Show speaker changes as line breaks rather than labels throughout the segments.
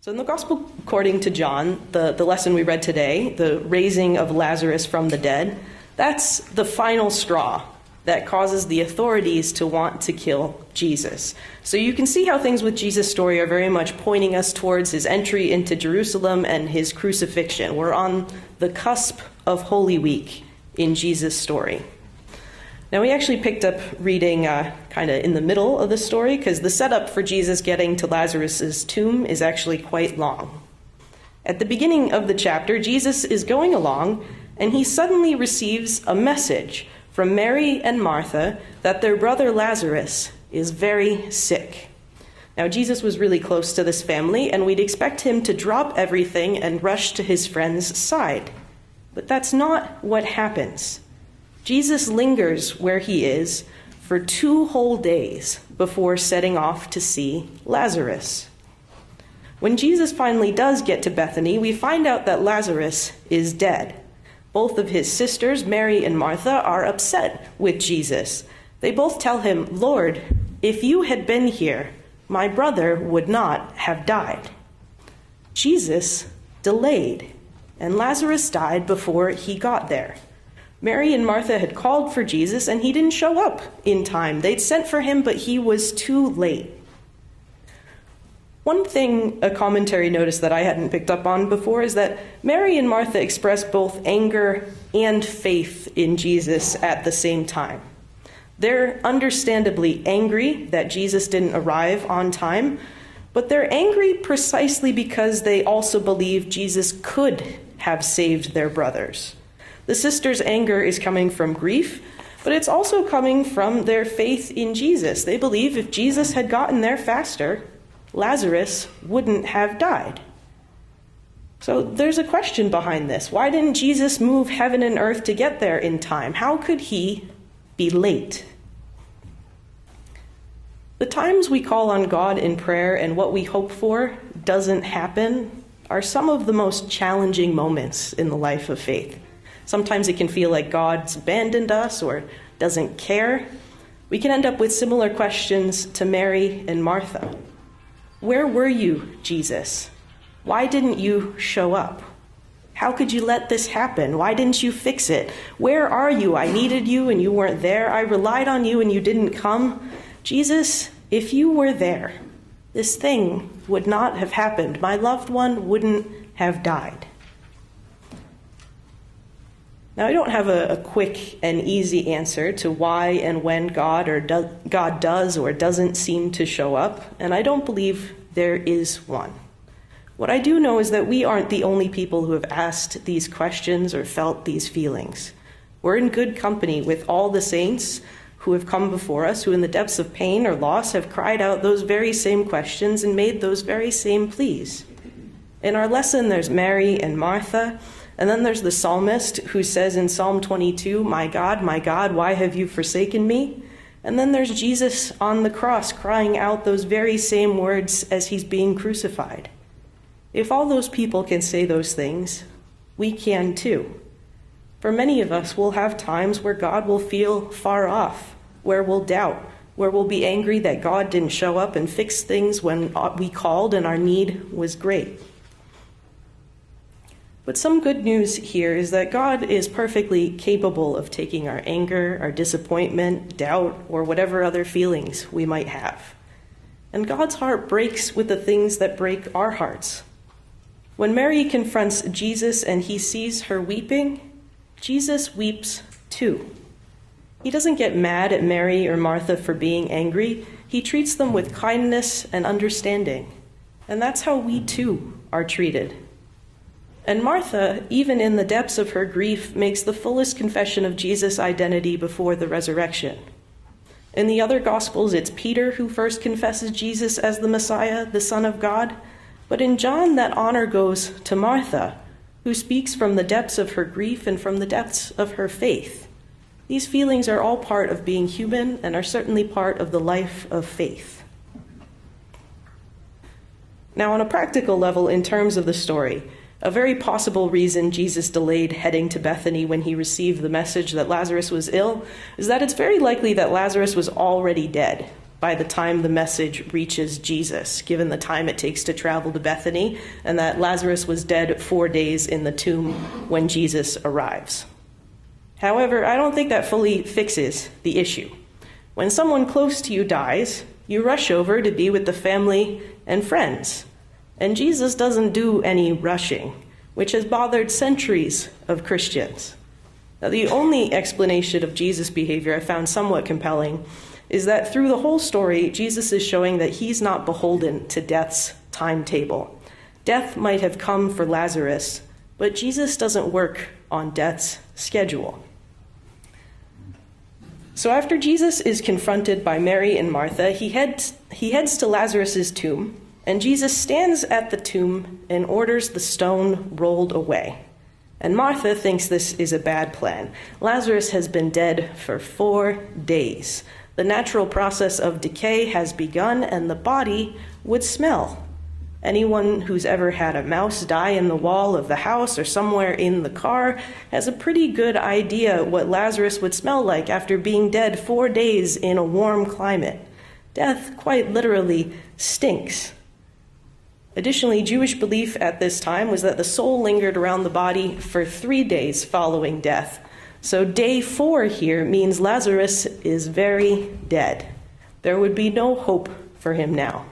So in the Gospel according to John, the lesson we read today, the raising of Lazarus from the dead, that's the final straw that causes the authorities to want to kill Jesus. So you can see how things with Jesus' story are very much pointing us towards his entry into Jerusalem and his crucifixion. We're on the cusp of Holy Week in Jesus' story. Now, we actually picked up reading kind of in the middle of the story because the setup for Jesus getting to Lazarus' tomb is actually quite long. At the beginning of the chapter, Jesus is going along and he suddenly receives a message from Mary and Martha that their brother Lazarus is very sick. Now, Jesus was really close to this family, and we'd expect him to drop everything and rush to his friend's side. But that's not what happens. Jesus lingers where he is for 2 whole days before setting off to see Lazarus. When Jesus finally does get to Bethany, we find out that Lazarus is dead. Both of his sisters, Mary and Martha, are upset with Jesus. They both tell him, "Lord, if you had been here, my brother would not have died." Jesus delayed, and Lazarus died before he got there. Mary and Martha had called for Jesus, and he didn't show up in time. They'd sent for him, but he was too late. One thing a commentary noticed that I hadn't picked up on before is that Mary and Martha express both anger and faith in Jesus at the same time. They're understandably angry that Jesus didn't arrive on time, but they're angry precisely because they also believe Jesus could have saved their brothers. The sisters' anger is coming from grief, but it's also coming from their faith in Jesus. They believe if Jesus had gotten there faster, Lazarus wouldn't have died. So there's a question behind this. Why didn't Jesus move heaven and earth to get there in time? How could he be late? The times we call on God in prayer and what we hope for doesn't happen are some of the most challenging moments in the life of faith. Sometimes it can feel like God's abandoned us or doesn't care. We can end up with similar questions to Mary and Martha. Where were you, Jesus? Why didn't you show up? How could you let this happen? Why didn't you fix it? Where are you? I needed you and you weren't there. I relied on you and you didn't come. Jesus, if you were there, this thing would not have happened. My loved one wouldn't have died. Now, I don't have a quick and easy answer to why and when God does or doesn't seem to show up, and I don't believe there is one. What I do know is that we aren't the only people who have asked these questions or felt these feelings. We're in good company with all the saints who have come before us, who in the depths of pain or loss have cried out those very same questions and made those very same pleas. In our lesson, there's Mary and Martha. And then there's the psalmist who says in Psalm 22, my God, why have you forsaken me?" And then there's Jesus on the cross crying out those very same words as he's being crucified. If all those people can say those things, we can too. For many of us, we'll have times where God will feel far off, where we'll doubt, where we'll be angry that God didn't show up and fix things when we called and our need was great. But some good news here is that God is perfectly capable of taking our anger, our disappointment, doubt, or whatever other feelings we might have. And God's heart breaks with the things that break our hearts. When Mary confronts Jesus and he sees her weeping, Jesus weeps too. He doesn't get mad at Mary or Martha for being angry. He treats them with kindness and understanding. And that's how we too are treated. And Martha, even in the depths of her grief, makes the fullest confession of Jesus' identity before the resurrection. In the other Gospels, it's Peter who first confesses Jesus as the Messiah, the Son of God. But in John, that honor goes to Martha, who speaks from the depths of her grief and from the depths of her faith. These feelings are all part of being human and are certainly part of the life of faith. Now, on a practical level, in terms of the story, a very possible reason Jesus delayed heading to Bethany when he received the message that Lazarus was ill is that it's very likely that Lazarus was already dead by the time the message reaches Jesus, given the time it takes to travel to Bethany, and that Lazarus was dead 4 days in the tomb when Jesus arrives. However, I don't think that fully fixes the issue. When someone close to you dies, you rush over to be with the family and friends. And Jesus doesn't do any rushing, which has bothered centuries of Christians. Now, the only explanation of Jesus' behavior I found somewhat compelling is that through the whole story, Jesus is showing that he's not beholden to death's timetable. Death might have come for Lazarus, but Jesus doesn't work on death's schedule. So after Jesus is confronted by Mary and Martha, he heads to Lazarus' tomb, and Jesus stands at the tomb and orders the stone rolled away. And Martha thinks this is a bad plan. Lazarus has been dead for 4 days. The natural process of decay has begun, and the body would smell. Anyone who's ever had a mouse die in the wall of the house or somewhere in the car has a pretty good idea what Lazarus would smell like after being dead 4 days in a warm climate. Death quite literally stinks. Additionally, Jewish belief at this time was that the soul lingered around the body for 3 days following death. So day 4 here means Lazarus is very dead. There would be no hope for him now.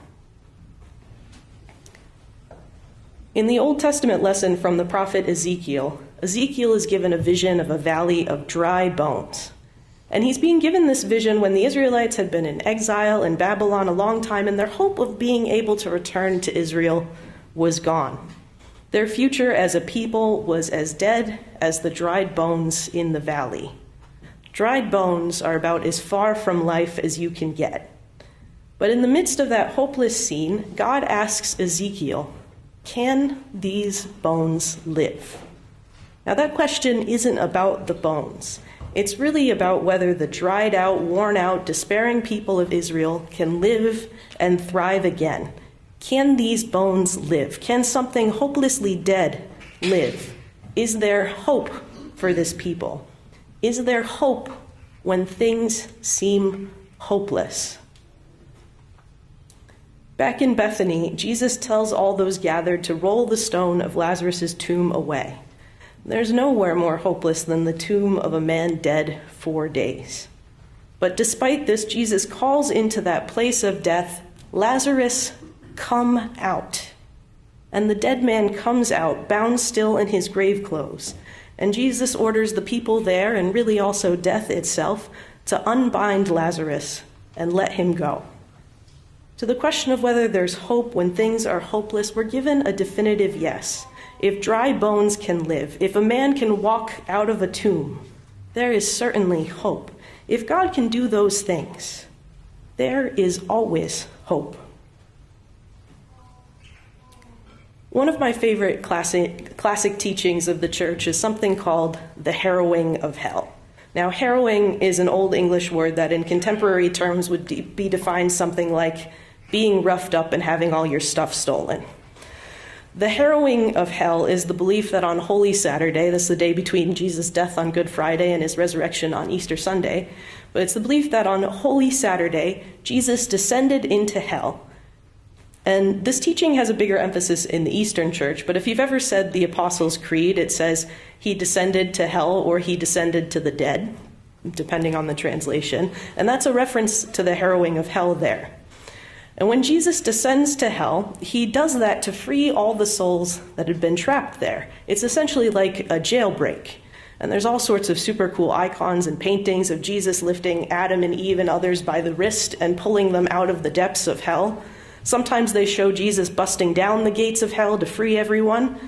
In the Old Testament lesson from the prophet Ezekiel, Ezekiel is given a vision of a valley of dry bones. And he's being given this vision when the Israelites had been in exile in Babylon a long time, and their hope of being able to return to Israel was gone. Their future as a people was as dead as the dried bones in the valley. Dried bones are about as far from life as you can get. But in the midst of that hopeless scene, God asks Ezekiel, "Can these bones live?" Now that question isn't about the bones. It's really about whether the dried out, worn out, despairing people of Israel can live and thrive again. Can these bones live? Can something hopelessly dead live? Is there hope for this people? Is there hope when things seem hopeless? Back in Bethany, Jesus tells all those gathered to roll the stone of Lazarus' tomb away. There's nowhere more hopeless than the tomb of a man dead 4 days. But despite this, Jesus calls into that place of death, "Lazarus, come out." And the dead man comes out, bound still in his grave clothes. And Jesus orders the people there, and really also death itself, to unbind Lazarus and let him go. To the question of whether there's hope when things are hopeless, we're given a definitive yes. If dry bones can live, if a man can walk out of a tomb, there is certainly hope. If God can do those things, there is always hope. One of my favorite classic teachings of the church is something called the harrowing of hell. Now, harrowing is an Old English word that in contemporary terms would be defined something like being roughed up and having all your stuff stolen. The harrowing of hell is the belief that on Holy Saturday, that's the day between Jesus' death on Good Friday and his resurrection on Easter Sunday, but it's the belief that on Holy Saturday, Jesus descended into hell. And this teaching has a bigger emphasis in the Eastern Church, but if you've ever said the Apostles' Creed, it says he descended to hell or he descended to the dead, depending on the translation. And that's a reference to the harrowing of hell there. And when Jesus descends to hell, he does that to free all the souls that had been trapped there. It's essentially like a jailbreak. And there's all sorts of super cool icons and paintings of Jesus lifting Adam and Eve and others by the wrist and pulling them out of the depths of hell. Sometimes they show Jesus busting down the gates of hell to free everyone.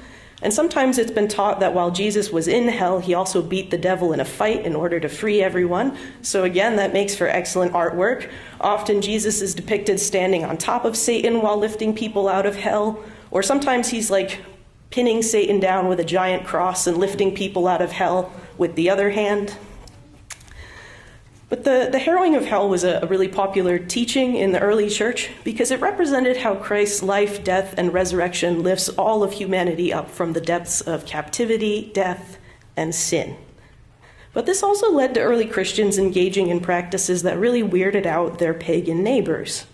And sometimes it's been taught that while Jesus was in hell, he also beat the devil in a fight in order to free everyone. So again, that makes for excellent artwork. Often Jesus is depicted standing on top of Satan while lifting people out of hell. Or sometimes he's like pinning Satan down with a giant cross and lifting people out of hell with the other hand. But the harrowing of hell was a really popular teaching in the early church because it represented how Christ's life, death, and resurrection lifts all of humanity up from the depths of captivity, death, and sin. But this also led to early Christians engaging in practices that really weirded out their pagan neighbors.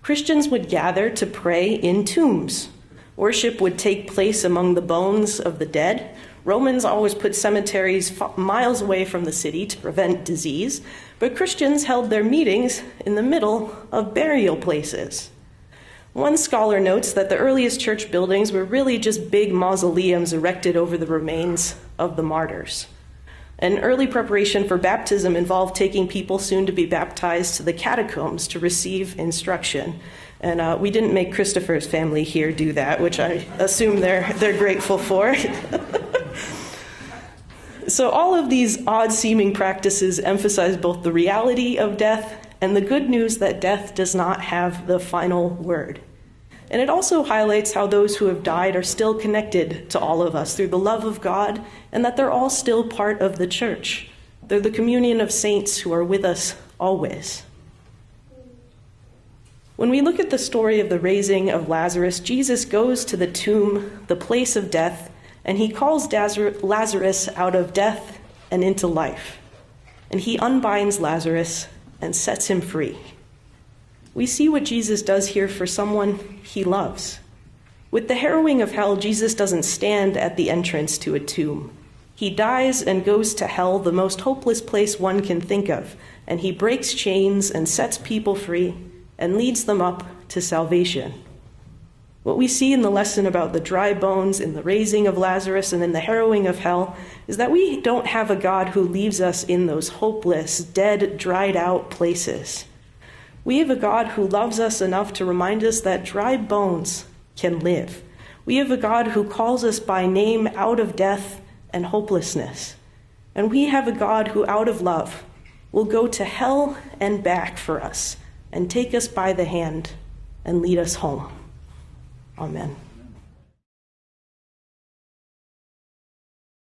Christians would gather to pray in tombs. Worship would take place among the bones of the dead. Romans always put cemeteries miles away from the city to prevent disease, but Christians held their meetings in the middle of burial places. One scholar notes that the earliest church buildings were really just big mausoleums erected over the remains of the martyrs. An early preparation for baptism involved taking people soon to be baptized to the catacombs to receive instruction. And we didn't make Christopher's family here do that, which I assume they're grateful for. So all of these odd-seeming practices emphasize both the reality of death and the good news that death does not have the final word. And it also highlights how those who have died are still connected to all of us through the love of God, and that they're all still part of the church. They're the communion of saints who are with us always. When we look at the story of the raising of Lazarus, Jesus goes to the tomb, the place of death, and he calls Lazarus out of death and into life. And he unbinds Lazarus and sets him free. We see what Jesus does here for someone he loves. With the harrowing of hell, Jesus doesn't stand at the entrance to a tomb. He dies and goes to hell, the most hopeless place one can think of, and he breaks chains and sets people free and leads them up to salvation. What we see in the lesson about the dry bones, in the raising of Lazarus, and in the harrowing of hell is that we don't have a God who leaves us in those hopeless, dead, dried out places. We have a God who loves us enough to remind us that dry bones can live. We have a God who calls us by name out of death and hopelessness. And we have a God who, out of love, will go to hell and back for us and take us by the hand and lead us home. Amen.